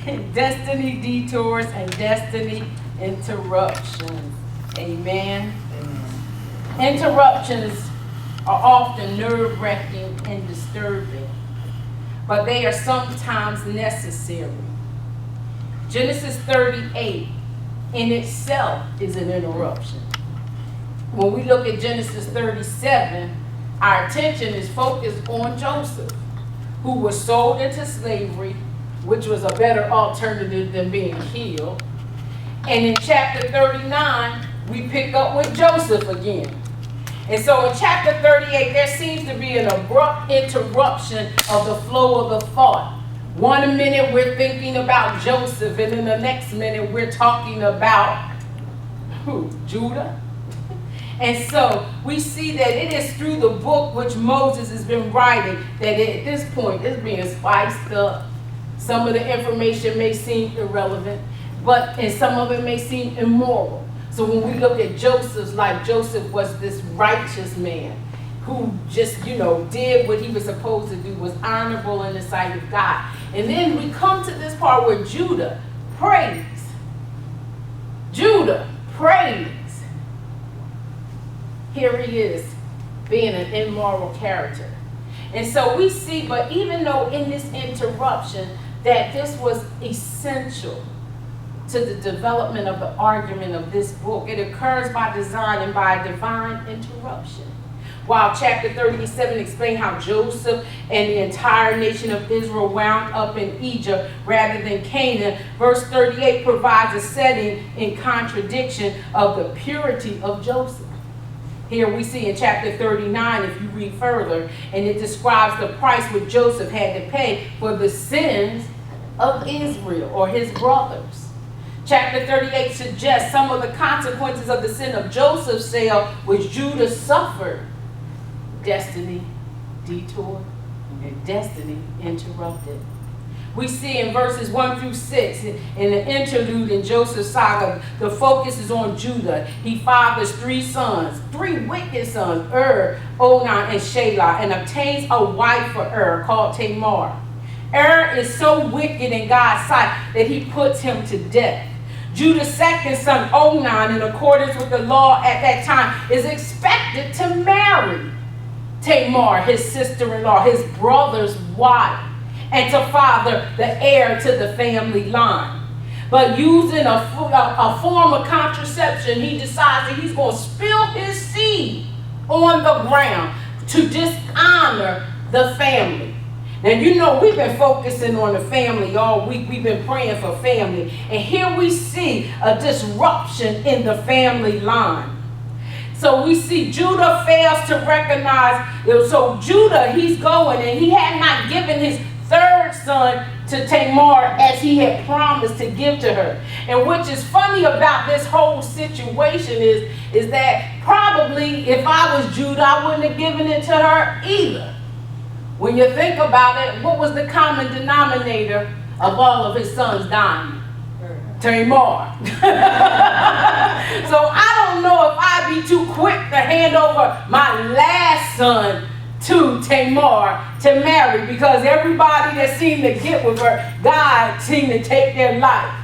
Destiny Detours and Destiny Interruptions. Amen. Interruptions are often nerve-wracking and disturbing, but they are sometimes necessary. Genesis 38 in itself is an interruption. When we look at Genesis 37, our attention is focused on Joseph, who was sold into slavery, which was a better alternative than being killed. And in chapter 39, we pick up with Joseph again. And so in chapter 38, there seems to be an abrupt interruption of the flow of the thought. One minute we're thinking about Joseph, and in the next minute we're talking about who? Judah. And so we see that it is through the book which Moses has been writing that at this point it's being spiced up. Some of the information may seem irrelevant, and some of it may seem immoral. So when we look at Joseph's life, Joseph was this righteous man who just, did what he was supposed to do, was honorable in the sight of God. And then we come to this part where Judah prays. Judah prays. Here he is, being an immoral character. And so we see, but even though in this interruption, that this was essential to the development of the argument of this book, it occurs by design and by divine interruption. While chapter 37 explains how Joseph and the entire nation of Israel wound up in Egypt rather than Canaan, verse 38 provides a setting in contradiction of the purity of Joseph. Here we see in chapter 39, if you read further, and it describes the price which Joseph had to pay for the sins of Israel or his brothers. Chapter 38 suggests some of the consequences of the sin of Joseph's sale, which Judah suffered. Destiny detoured and destiny interrupted. We see in verses 1 through 6, in the interlude in Joseph's saga, the focus is on Judah. He fathers 3 sons, 3 wicked sons, Onan, and Shelah, and obtains a wife for called Tamar. Is so wicked in God's sight that he puts him to death. Judah's second son, Onan, in accordance with the law at that time, is expected to marry Tamar, his sister-in-law, his brother's wife, and to father the heir to the family line. But using a form of contraception, he decides that he's going to spill his seed on the ground to dishonor the family. Now, we've been focusing on the family all week. We've been praying for family. And here we see a disruption in the family line. So we see Judah fails to recognize. So Judah, he's going, and he had not given his third son to Tamar as he had promised to give to her. And which is funny about this whole situation is that probably if I was Judah, I wouldn't have given it to her either. When you think about it, what was the common denominator of all of his sons dying? Tamar. So I don't know if I'd be too quick to hand over my last son to Tamar to marry, because everybody that seemed to get with her, God seemed to take their life.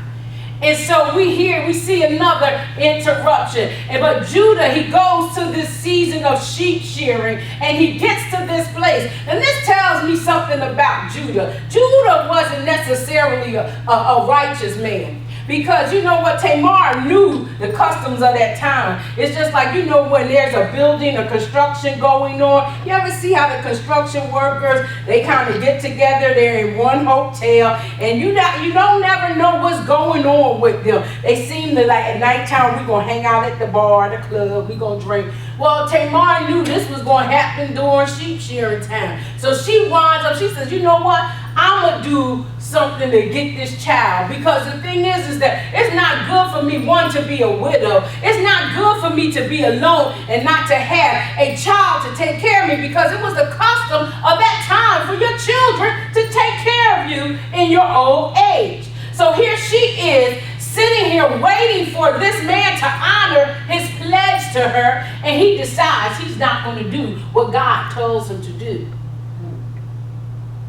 And so we see another interruption. But Judah, he goes to this season of sheep shearing, and he gets to this place. And this tells me something about Judah. Judah wasn't necessarily a righteous man. Because you know what, Tamar knew the customs of that time. It's just like, when there's a building, a construction going on. You ever see how the construction workers, they kind of get together, they're in one hotel, and you don't never know what's going on with them. They seem to, like, at nighttime, we're going to hang out at the bar, the club, we're going to drink. Well, Tamar knew this was going to happen during sheep shearing time. So she winds up, she says, you know what? I'm going to do something to get this child. Because the thing is that it's not good for me, one, to be a widow. It's not good for me to be alone and not to have a child to take care of me, because it was the custom of that time for your children to take care of you in your old age. So here she is, sitting here waiting for this man to honor his pledge to her, and he decides he's not going to do what God tells him to do.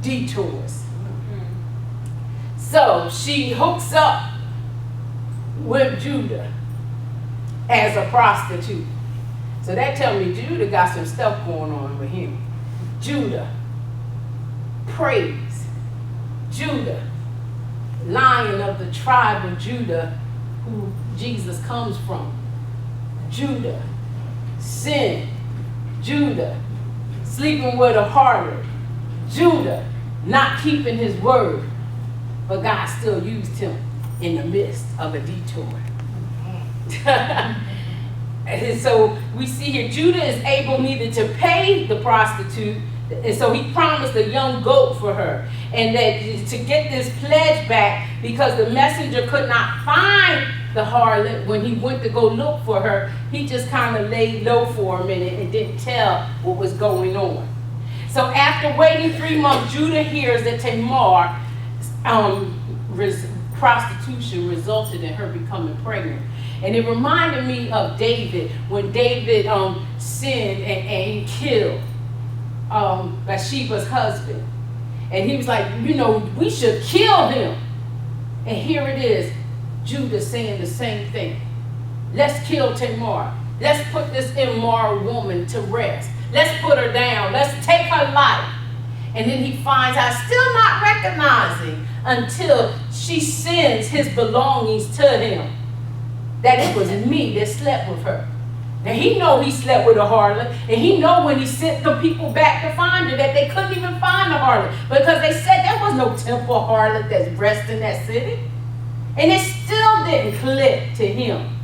Detours. So she hooks up with Judah as a prostitute. So that tells me Judah got some stuff going on with him. Judah, praise. Judah, Lion of the tribe of Judah, who Jesus comes from. Judah, sin. Judah, sleeping with a harlot. Judah, not keeping his word. But God still used him in the midst of a detour. And so we see here, Judah is able neither to pay the prostitute, and so he promised a young goat for her. And that to get this pledge back, because the messenger could not find the harlot when he went to go look for her, he just kind of laid low for a minute and didn't tell what was going on. So after waiting 3 months, Judah hears that Tamar prostitution resulted in her becoming pregnant. And it reminded me of David, when David sinned and killed Bathsheba's husband. And he was like, you know, we should kill him. And here it is, Judah saying the same thing. Let's kill Tamar. Let's put this immoral woman to rest. Let's put her down. Let's take her life. And then he finds out, still not recognizing until she sends his belongings to him, that it was me that slept with her. Now he know he slept with a harlot, and he know when he sent the people back to find her that they couldn't even find the harlot, because they said there was no temple harlot that's breast in that city. And it still didn't click to him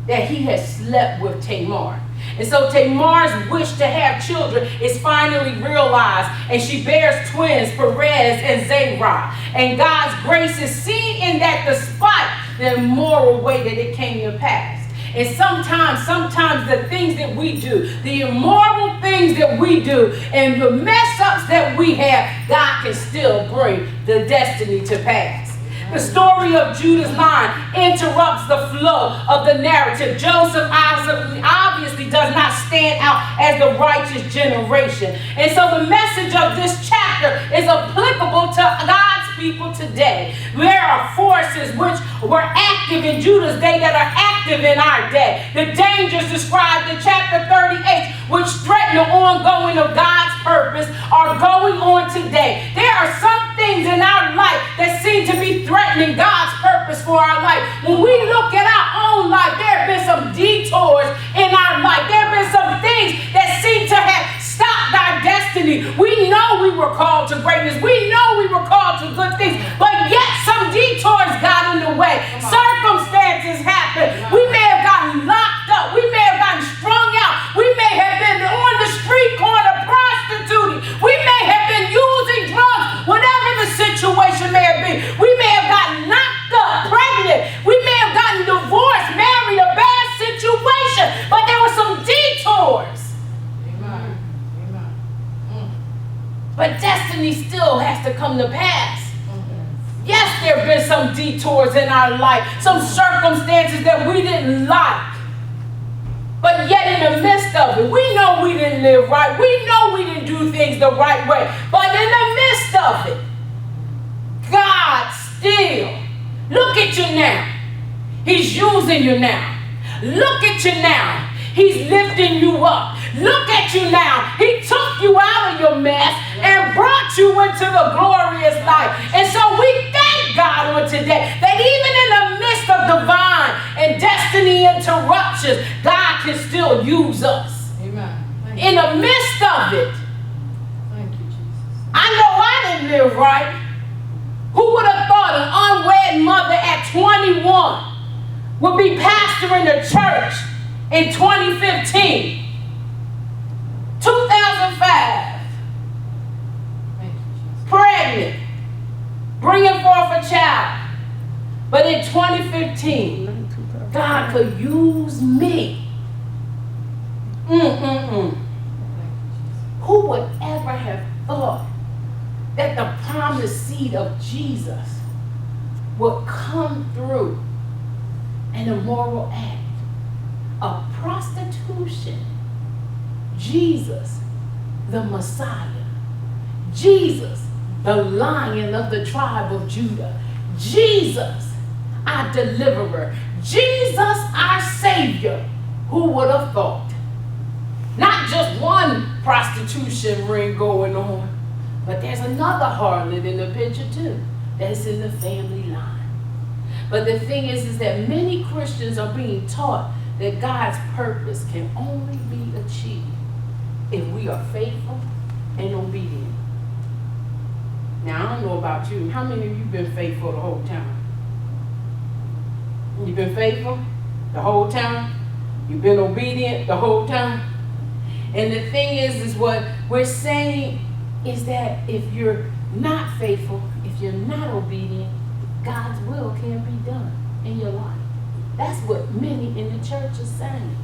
that he had slept with Tamar. And so Tamar's wish to have children is finally realized, and she bears twins, Perez and Zerah. And God's grace is seen in that, despite the immoral way that it came to pass. And sometimes the things that we do, the immoral things that we do, and the mess ups that we have, God can still bring the destiny to pass. The story of Judah's line interrupts the flow of the narrative. Joseph obviously does not stand out as the righteous generation. And so the message of this chapter is applicable to God's people today. There are forces which were active in Judah's day that are active in our day. The dangers described in chapter 38, which threaten the ongoing of God's purpose, are going on today. There are some things in our life that seem to be threatening God's purpose for our life. When we look at our own life, there have been some detours in our life. There have been some things that seem to have stopped our destiny. We know we were called to greatness. We know we were called to good things, but yet some detours got in the way. Circumstances happened. We may have gotten locked up. We may have gotten strung out. We may have been on the street corner prostituting. We may have been using drugs. Whatever the situation may have been. We may have gotten knocked up, pregnant. We may have gotten divorced, married, a bad situation. But there were some detours. Amen. Amen. But destiny still has to come to pass. Yes, there have been some detours in our life, some circumstances that we didn't like. But yet in the midst of it, we know we didn't live right. We know we didn't do things the right way. But in the midst of it, God still, look at you now. He's using you now. Look at you now. He's lifting you up. Look at you now. He took you out of your mess and brought you into the glorious light. And so we thank God on today that even in the midst of divine and destiny interruptions, God can still use us. Amen. In the midst of it. Thank you, Jesus. I know I didn't live right. Who would have thought an unwed mother at 21 would be pastoring a church in 2015? 2005, pregnant, bringing forth a child. But in 2015, God could use me. Who would ever have thought that the promised seed of Jesus would come through an immoral act of prostitution? Jesus, the Messiah. Jesus, the Lion of the tribe of Judah. Jesus, our deliverer. Jesus, our Savior. Who would have thought? Not just one prostitution ring going on, but there's another harlot in the picture too, that's in the family line. But the thing is that many Christians are being taught that God's purpose can only be achieved if we are faithful and obedient. Now, I don't know about you. How many of you been faithful the whole time? You've been faithful the whole time? You've been obedient the whole time? And the thing is what we're saying is that if you're not faithful, if you're not obedient, God's will can't be done in your life. That's what many in the church are saying.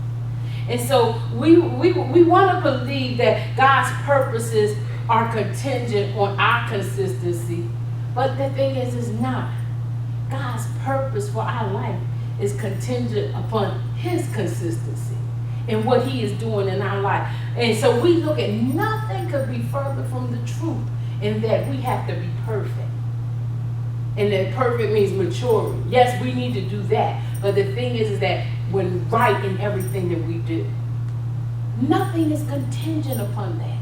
And so we want to believe that God's purposes are contingent on our consistency. But the thing is, it's not. God's purpose for our life is contingent upon His consistency and what He is doing in our life. And so we look at nothing could be further from the truth in that we have to be perfect. And that perfect means maturing. Yes, we need to do that. But the thing is that when right in everything that we do, nothing is contingent upon that.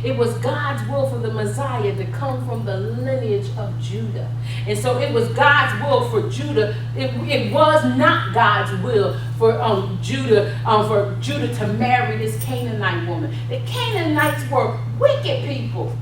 It was God's will for the Messiah to come from the lineage of Judah. And so it was God's will for Judah. It was not God's will for Judah to marry this Canaanite woman. The Canaanites were wicked people.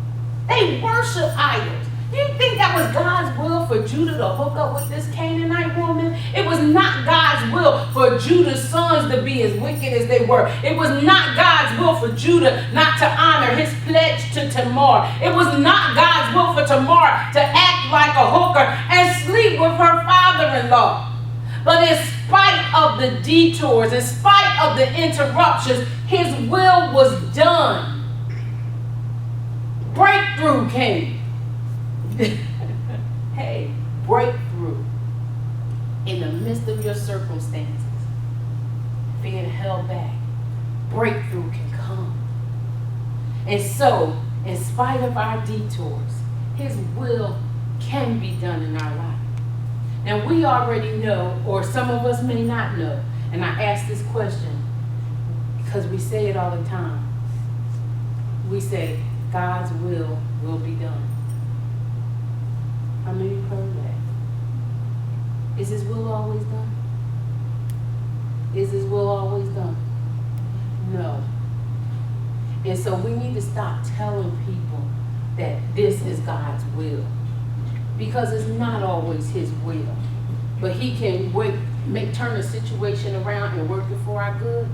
They worship idols. Do you think that was God's will for Judah to hook up with this Canaanite woman? It was not God's will for Judah's sons to be as wicked as they were. It was not God's will for Judah not to honor his pledge to Tamar. It was not God's will for Tamar to act like a hooker and sleep with her father-in-law. But in spite of the detours, in spite of the interruptions, his will was done. Breakthrough came. Hey, breakthrough in the midst of your circumstances, being held back, breakthrough can come. And so, in spite of our detours, His will can be done in our life. Now, we already know, or some of us may not know, and I ask this question because we say it all the time. We say, God's will be done. How many have heard that? Is His will always done? Is His will always done? No. And so we need to stop telling people that this is God's will. Because it's not always His will. But He can turn the situation around and work it for our good.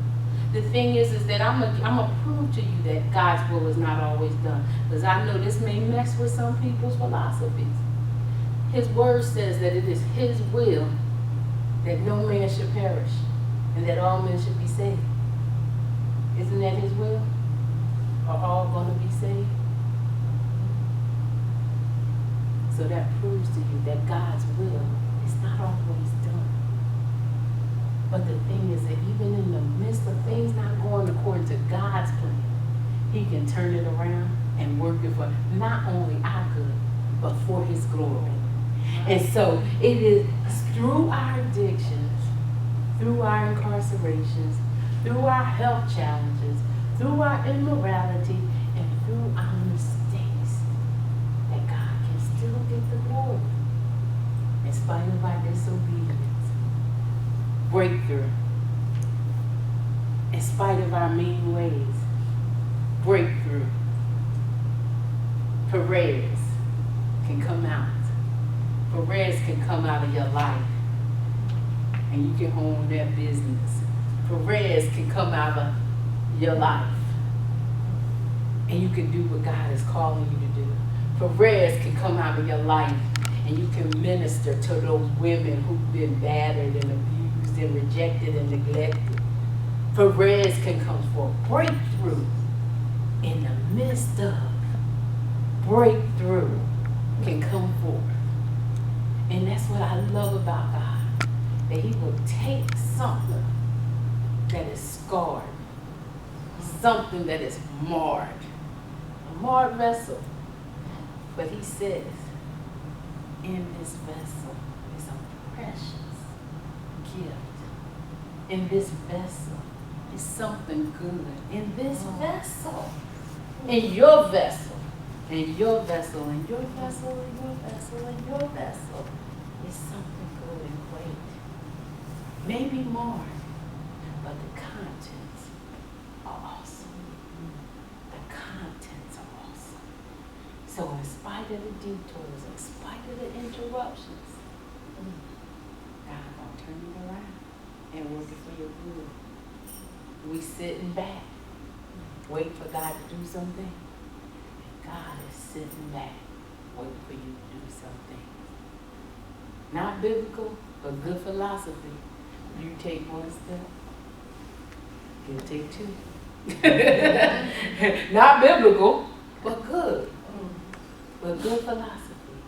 The thing is that I'm going to prove to you that God's will is not always done. Because I know this may mess with some people's philosophies. His word says that it is His will that no man should perish and that all men should be saved. Isn't that His will? Are all going to be saved? So that proves to you that God's will is not always done. But the thing is that even in the midst of things not going according to God's plan, He can turn it around and work it for not only our good, but for His glory. And so it is through our addictions, through our incarcerations, through our health challenges, through our immorality, and through our mistakes that God can still get the glory in spite of our disobedience. Breakthrough. In spite of our mean ways. Breakthrough. Perez can come out. Perez can come out of your life and you can own that business. Perez can come out of your life and you can do what God is calling you to do. Perez can come out of your life and you can minister to those women who've been battered and abused and rejected and neglected. Perez can come for breakthrough in the midst of breakthrough can come forth. And that's what I love about God, that He will take something that is scarred, something that is marred, a marred vessel. But He says, in this vessel is a precious gift. In this vessel is something good. In this vessel, in your vessel, in your vessel, in your vessel, in your vessel, in your vessel is something good and great. Maybe more, but the contents are awesome. The contents are awesome. So in spite of the detours, in spite of the interruptions, God gonna turn it around and work it for your good. We sitting back, wait for God to do something. God is sitting back, waiting for you to do something. Not biblical, but good philosophy. You take one step, he'll take two. Not biblical, but good. But good philosophy.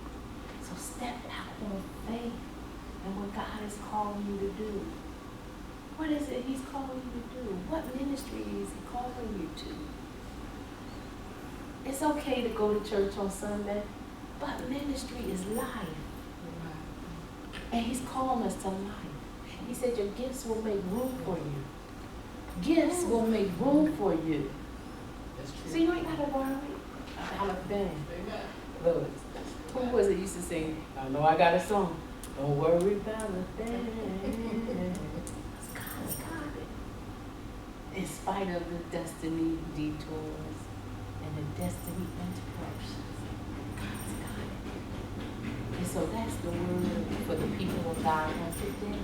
So step out on faith and what God is calling you to do. What is it He's calling you to do? What ministry is He calling you to? It's okay to go to church on Sunday, but ministry is life. And He's calling us to life. He said your gifts will make room for you. Gifts will make room for you. So you ain't got to worry about a thing. Look, who was it used to sing, I know I got a song, don't worry about a thing. God's got it. In spite of the destiny detours and the destiny interruptions, God's got it. And so that's the word for the people of God on today.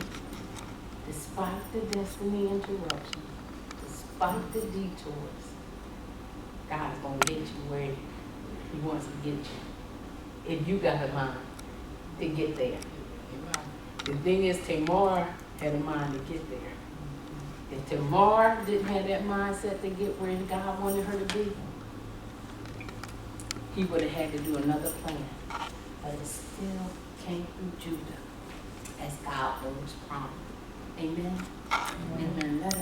Despite the destiny interruptions, despite the detours, God's going to get you where He wants to get you. If you got a mind to get there. The thing is, Tamar had a mind to get there. If Tamar didn't have that mindset to get where God wanted her to be, He would have had to do another plan. But it still came through Judah as God always promised. Amen. Amen. Let us